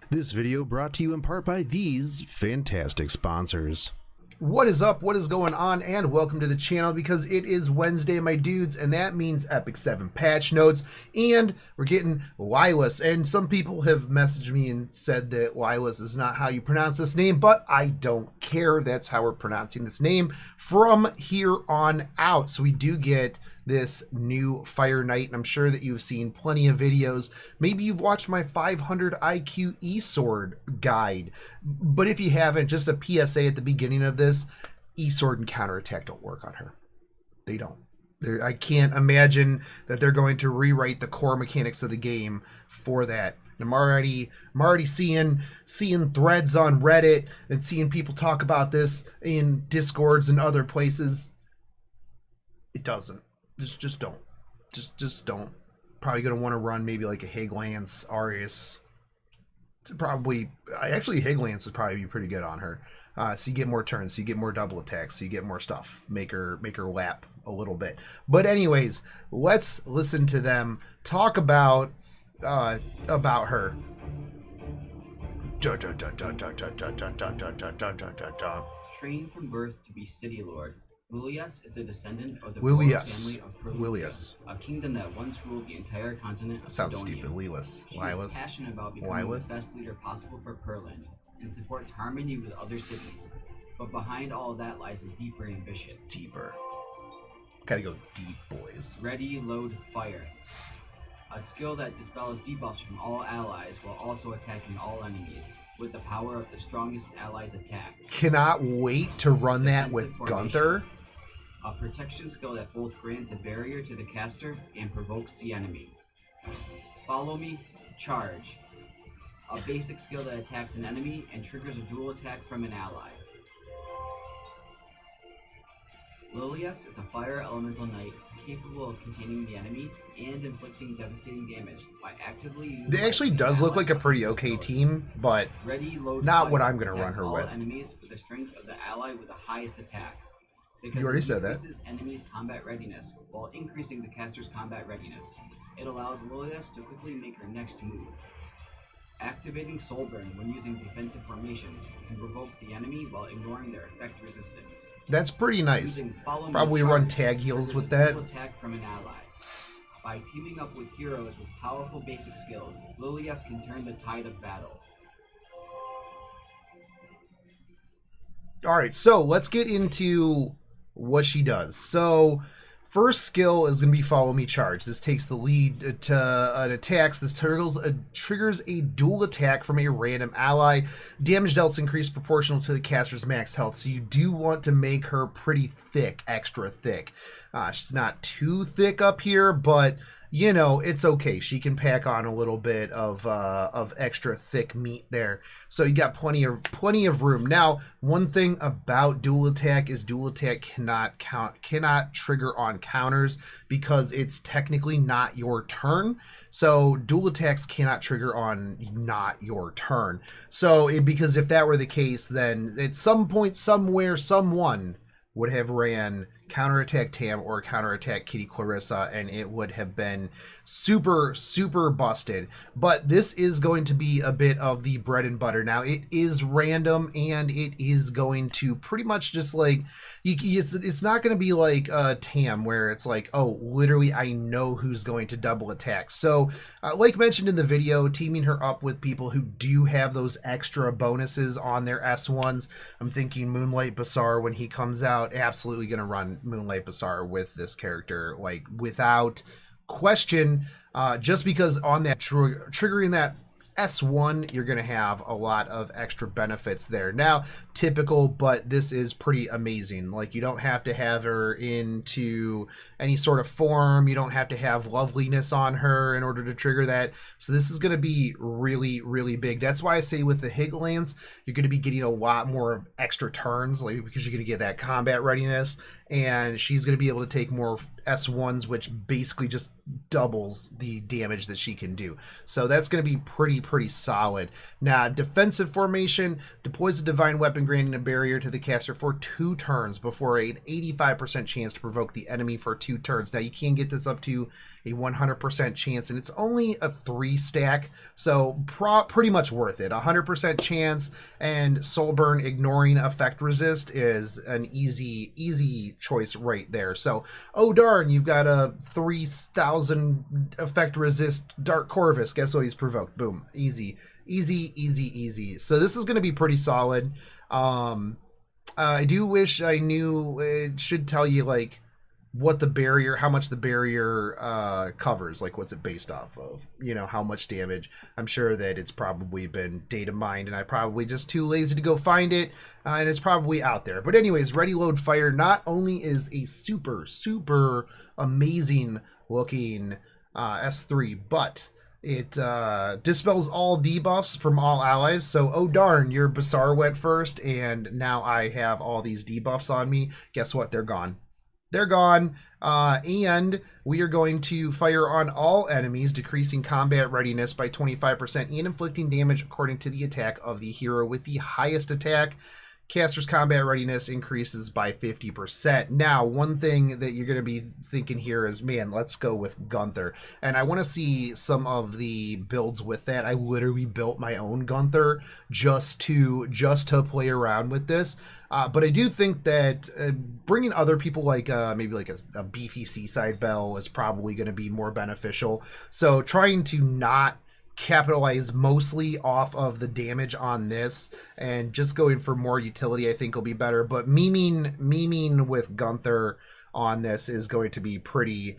This video brought to you in part by these fantastic sponsors. What is up? What is going on? And welcome to the channel, because it is Wednesday, my dudes, and that means Epic 7 patch notes, and we're getting Lilias. And some people have messaged me and said that Lilias is not how you pronounce this name, but I don't care. That's how we're pronouncing this name from here on out. So we do get this new Fire Knight, and I'm sure that you've seen plenty of videos. Maybe you've watched my 500 IQ E-Sword guide, but if you haven't, just a PSA at the beginning of this, E-Sword and counterattack don't work on her. They don't. I can't imagine that they're going to rewrite the core mechanics of the game for that. I'm already seeing threads on Reddit and seeing people talk about this in Discords and other places. It doesn't. Just don't. Just don't. Probably gonna want to run maybe like a Higlance Arius. Probably, actually Higlance would probably be pretty good on her. So you get more turns, so you get more double attacks, so you get more stuff. Make her lap a little bit. But anyways, let's listen to them talk about her. Trained from birth to be city lord, Lilias is the descendant of the Lilias. family of Persia, Lilias. a kingdom that once ruled the entire continent of Sounds Sidonia. stupid. Lilias. She is passionate about becoming Lilias. the best leader possible for Perland and supports harmony with other cities. But behind all of that lies a deeper ambition. Deeper. Gotta go deep, boys. Ready, load, fire. A skill that dispels debuffs from all allies while also attacking all enemies, with the power of the strongest ally's attack. Cannot wait to run that with Defensive formation. Gunther. A protection skill that both grants a barrier to the caster and provokes the enemy. Follow me, charge. A basic skill that attacks an enemy and triggers a dual attack from an ally. Lilias is a fire elemental knight capable of containing the enemy and inflicting devastating damage by actively using. It actually does look like a pretty okay team, but Ready, load, not fire. what I'm gonna run Attacks her all with. enemies with the strength of the ally with the highest attack. Because You already it said that. increases enemies' combat readiness while increasing the caster's combat readiness. It allows Lilias to quickly make her next move. Activating Soulburn when using defensive formation can provoke the enemy while ignoring their effect resistance. That's pretty nice. Using Follow Me Probably run Charge tag heals triggers with a that. dual attack from an ally. By teaming up with heroes with powerful basic skills, Lilias can turn the tide of battle. All right, so let's get into what she does. So first skill is going to be Follow Me Charge. This takes the lead to an attacks. This triggers a dual attack from a random ally. Damage dealt is increased proportional to the caster's max health. So you do want to make her pretty thick, extra thick. She's not too thick up here, but you know, it's okay. She can pack on a little bit of extra thick meat there. So you got plenty of room. Now, one thing about dual attack is dual attack cannot trigger on counters because it's technically not your turn. So dual attacks cannot trigger on not your turn. So because if that were the case, then at some point, somewhere, someone would have ran counterattack Tam or counterattack Kitty Clarissa, and it would have been super busted. But this is going to be a bit of the bread and butter. Now, it is random, and it is going to pretty much just like it's not going to be like Tam where it's like, oh, literally I know who's going to double attack. So like mentioned in the video, teaming her up with people who do have those extra bonuses on their S1s. I'm thinking Moonlight Basar, when he comes out, absolutely going to run Moonlight Basar with this character, like without question, just because on that triggering that S1, you're going to have a lot of extra benefits there. Now, typical, but this is pretty amazing. Like, you don't have to have her into any sort of form. You don't have to have loveliness on her in order to trigger that. So this is going to be really big. That's why I say with the Higlance, you're going to be getting a lot more extra turns, like, because you're going to get that combat readiness, and she's going to be able to take more S1s, which basically just doubles the damage that she can do. So that's going to be pretty pretty solid. Now, defensive formation deploys a divine weapon granting a barrier to the caster for 2 turns before an 85% chance to provoke the enemy for 2 turns. Now, you can get this up to a 100% chance, and it's only a 3 stack, so pretty much worth it. 100% chance and soul burn ignoring effect resist is an easy choice right there. So, oh darn, you've got a 3,000 effect resist Dark Corvus. Guess what he's provoked? Boom. Easy. So this is going to be pretty solid. I do wish I knew, it should tell you like what the barrier, how much the barrier covers, like what's it based off of, you know, how much damage. I'm sure that it's probably been data mined and I probably just too lazy to go find it, and it's probably out there. But anyways, Ready Load Fire not only is a super amazing looking S3, but it dispels all debuffs from all allies. So, oh darn, your Bassar went first, and now I have all these debuffs on me. Guess what? They're gone. They're gone, and we are going to fire on all enemies, decreasing combat readiness by 25% and inflicting damage according to the attack of the hero with the highest attack. Caster's combat readiness increases by 50%. Now, one thing that you're going to be thinking here is, man, let's go with Gunther. And I want to see some of the builds with that. I literally built my own Gunther just to play around with this. But I do think that bringing other people like maybe like a beefy Seaside Belle is probably going to be more beneficial. So trying to not capitalize mostly off of the damage on this and just going for more utility I think will be better. But memeing with Gunther on this is going to be pretty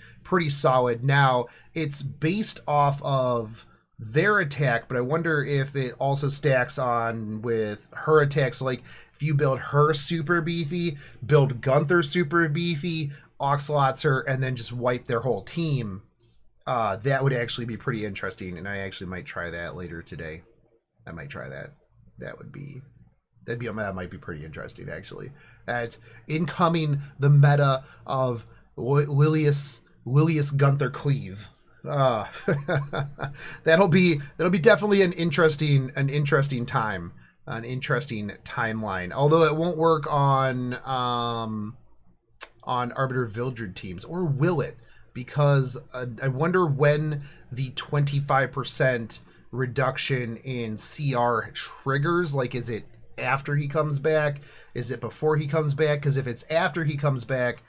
solid. Now, it's based off of their attack, but I wonder if it also stacks on with her attacks. So like if you build her super beefy, build Gunther super beefy, Oxalots her, and then just wipe their whole team, that would actually be pretty interesting, and I actually might try that later today. I might try that. That might be pretty interesting, actually. At incoming the meta of Lilias Gunther Cleave. That'll be definitely an interesting time, an interesting timeline. Although it won't work on Arbiter Vildred teams, or will it? Because I wonder when the 25% reduction in CR triggers. Like, is it after he comes back? Is it before he comes back? Because if it's after he comes back,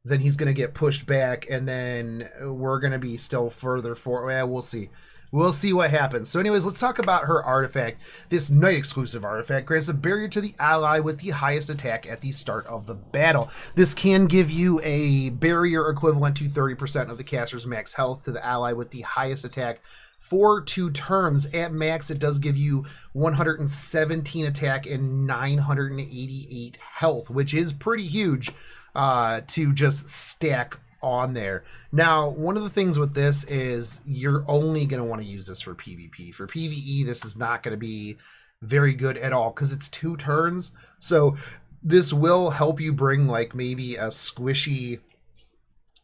then he's going to get pushed back, and then we're going to be still further forward. Yeah, we'll see. We'll see what happens. So anyways, let's talk about her artifact. This night exclusive artifact grants a barrier to the ally with the highest attack at the start of the battle. This can give you a barrier equivalent to 30% of the caster's max health to the ally with the highest attack for 2 turns. At max, it does give you 117 attack and 988 health, which is pretty huge to just stack on there. Now, one of the things with this is you're only going to want to use this for PvP. For PvE, this is not going to be very good at all because it's 2 turns. So this will help you bring like maybe a squishy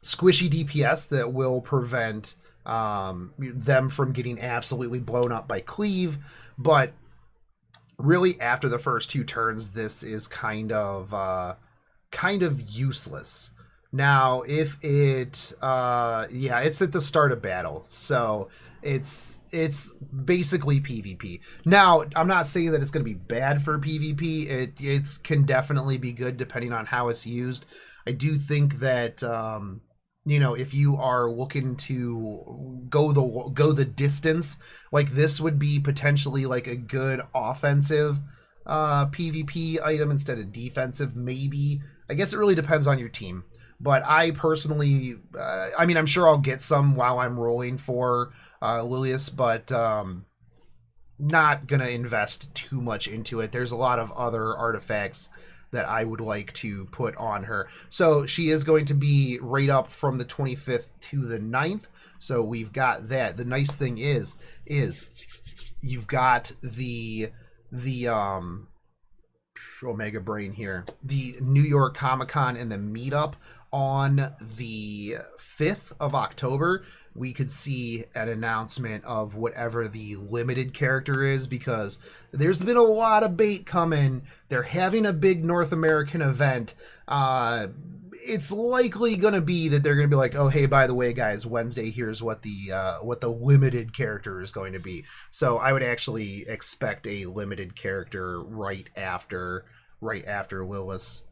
DPS that will prevent them from getting absolutely blown up by Cleave. But really, after the first 2 turns, this is kind of useless. Now, if it, it's at the start of battle, so it's basically PvP. Now, I'm not saying that it's going to be bad for PvP. It can definitely be good depending on how it's used. I do think that, if you are looking to go the distance, like this would be potentially like a good offensive PvP item instead of defensive, maybe. I guess it really depends on your team. But I personally, I'm sure I'll get some while I'm rolling for Lilias, but not going to invest too much into it. There's a lot of other artifacts that I would like to put on her. So she is going to be right up from the 25th to the 9th. So we've got that. The nice thing is you've got the Omega Brain here. The New York Comic Con and the meetup on the 5th of October, we could see an announcement of whatever the limited character is, because there's been a lot of bait coming. They're having a big North American event. It's likely going to be that they're going to be like, oh, hey, by the way, guys, Wednesday, here's what the limited character is going to be. So I would actually expect a limited character right after Lilias.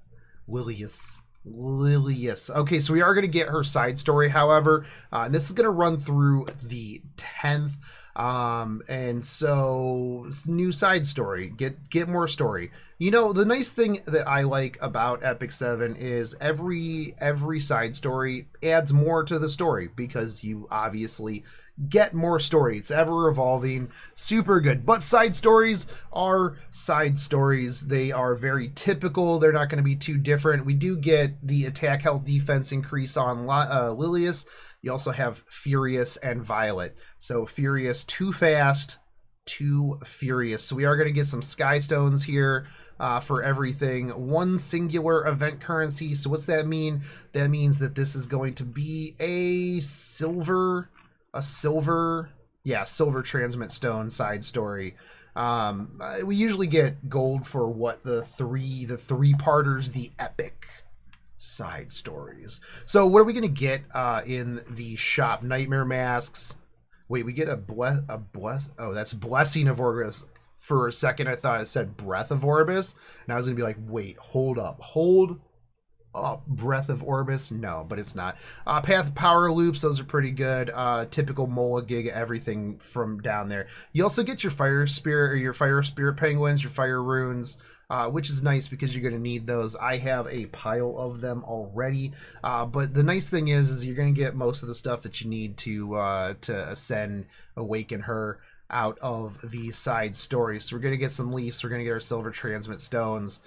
Okay, so we are going to get her side story, however, and this is going to run through the 10th. And so new side story, get more story. You know, the nice thing that I like about Epic 7 is every side story adds more to the story, because you obviously get more story. It's ever evolving, super good. But side stories are side stories. They are very typical. They're not going to be too different. We do get the attack, health, defense increase on Lilias. You also have Furious and Violet. So Furious, too fast, too furious. So we are going to get some Sky Stones here for everything. One singular event currency. So what's that mean? That means that this is going to be a silver transmit stone side story. We usually get gold for what the three parters, the epic side stories. So what are we gonna get in the shop? Nightmare masks. Wait, we get oh, that's Blessing of Orbis. For a second I thought it said Breath of Orbis, and I was gonna be like, wait, hold up, Breath of Orbis? No, but it's not. Path Power Loops, those are pretty good. Typical Mola Giga, everything from down there. You also get your Fire Spirit, or your Fire Spirit Penguins, your Fire Runes, which is nice because you're going to need those. I have a pile of them already. But the nice thing is you're going to get most of the stuff that you need to ascend, awaken her out of the side stories. So we're going to get some leaves. We're going to get our silver transmit stones,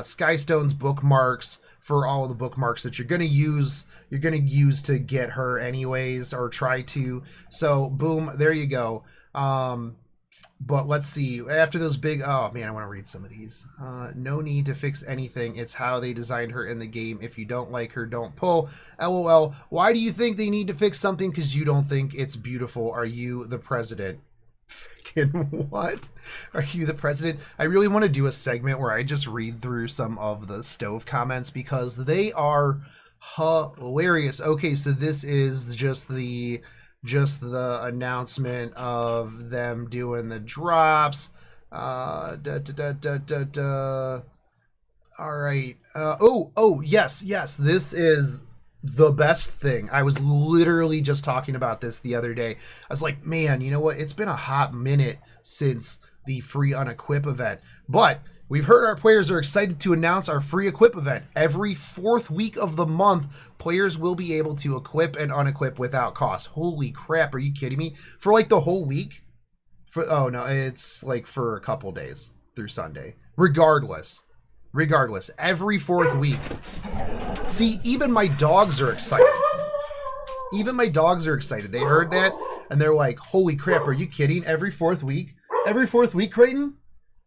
Sky Stones bookmarks for all of the bookmarks that you're going to use. You're going to use to get her anyways, or try to. So boom, there you go. But let's see, after those big, oh man, I want to read some of these. No need to fix anything. It's how they designed her in the game. If you don't like her, don't pull. LOL. Why do you think they need to fix something? Because you don't think it's beautiful. Are you the president? Freaking what? Are you the president? I really want to do a segment where I just read through some of the stove comments, because they are hilarious. Okay, so this is just the announcement of them doing the drops. All right. Yes. This is the best thing. I was literally just talking about this the other day. I was like, man, you know what? It's been a hot minute since the free unequip event, but we've heard our players are excited to announce our free equip event. Every 4th week of the month, players will be able to equip and unequip without cost. Holy crap, are you kidding me? For like the whole week? Oh no, it's like for a couple days through Sunday. Regardless, every 4th week. See, even my dogs are excited. They heard that and they're like, holy crap, are you kidding? Every 4th week? Every 4th week, Creighton?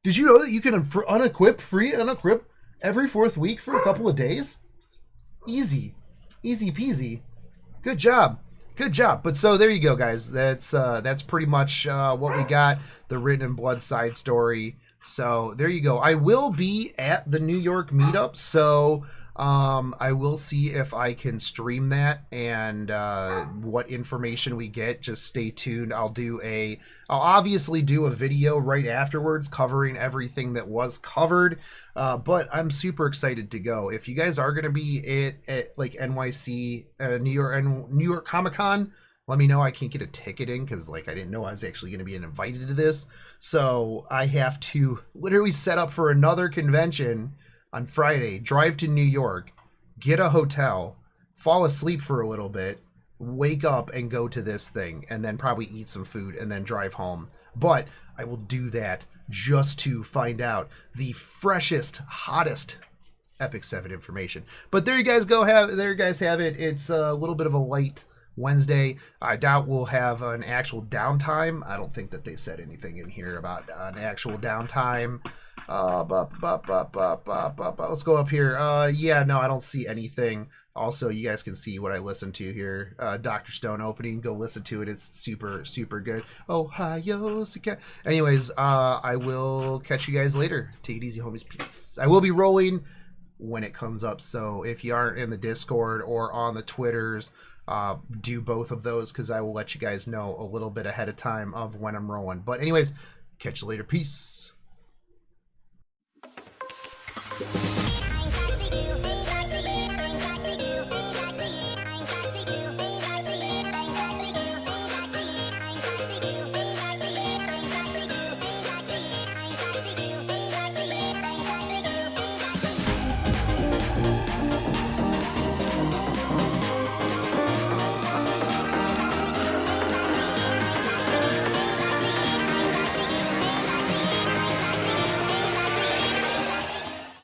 Did you know that you can free unequip every 4th week for a couple of days? Easy peasy. Good job. But so there you go, guys. That's pretty much what we got. The Written in Blood side story. So there you go. I will be at the New York meetup, so I will see if I can stream that, and what information we get. Just stay tuned. I'll obviously do a video right afterwards covering everything that was covered, but I'm super excited to go. If you guys are going to be at like NYC, New York Comic Con, let me know. I can't get a ticket in because like I didn't know I was actually going to be invited to this, so I have to literally set up for another convention on Friday, drive to New York, get a hotel, fall asleep for a little bit, wake up and go to this thing, and then probably eat some food and then drive home. But I will do that just to find out the freshest, hottest Epic 7 information. But there you guys have it. It's a little bit of a light Wednesday. I doubt we'll have an actual downtime. I don't think that they said anything in here about an actual downtime. Let's go up here. Yeah, no, I don't see anything. Also, you guys can see what I listened to here. Dr. Stone opening. Go listen to it. It's super, super good. Ohio. Anyways, I will catch you guys later. Take it easy, homies. Peace. I will be rolling when it comes up. So if you aren't in the Discord or on the Twitters, do both of those because I will let you guys know a little bit ahead of time of when I'm rolling. But anyways, catch you later. Peace.